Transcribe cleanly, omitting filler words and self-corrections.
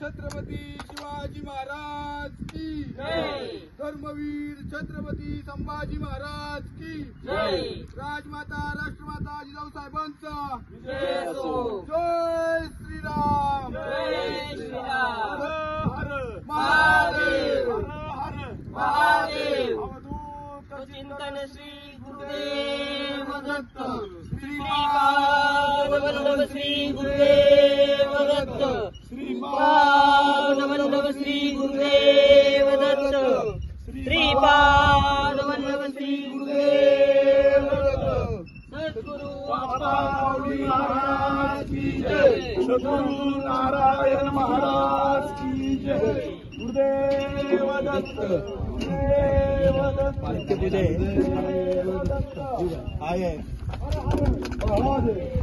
छत्रपती शिवाजी महाराज की जय। धर्मवीर छत्रपती संभाजी महाराज की जय। राजमाता राष्ट्रमाता जिजाऊ साहेबांचा जय असो। जय श्रीराम। जय श्रीराम। हर हर महादेव। हर हर महादेव। अवधूत चिंतन श्री गुरुदेव दत्त। श्रीपाद वल्लभ श्री गुरुदेव दत्त। श्रीपाद वल्लभ श्री गुरुदेव दत्त। श्रीपाद वल्लभ श्री गुरुदेव दत्त। सद्गुरु माऊली महाराज की जय। सद्गुरु नारायण महाराज की जय। गुरुदेव दत्त। गुरुदेव दत्त। गुरुदेव दत्त। आहे महादेव।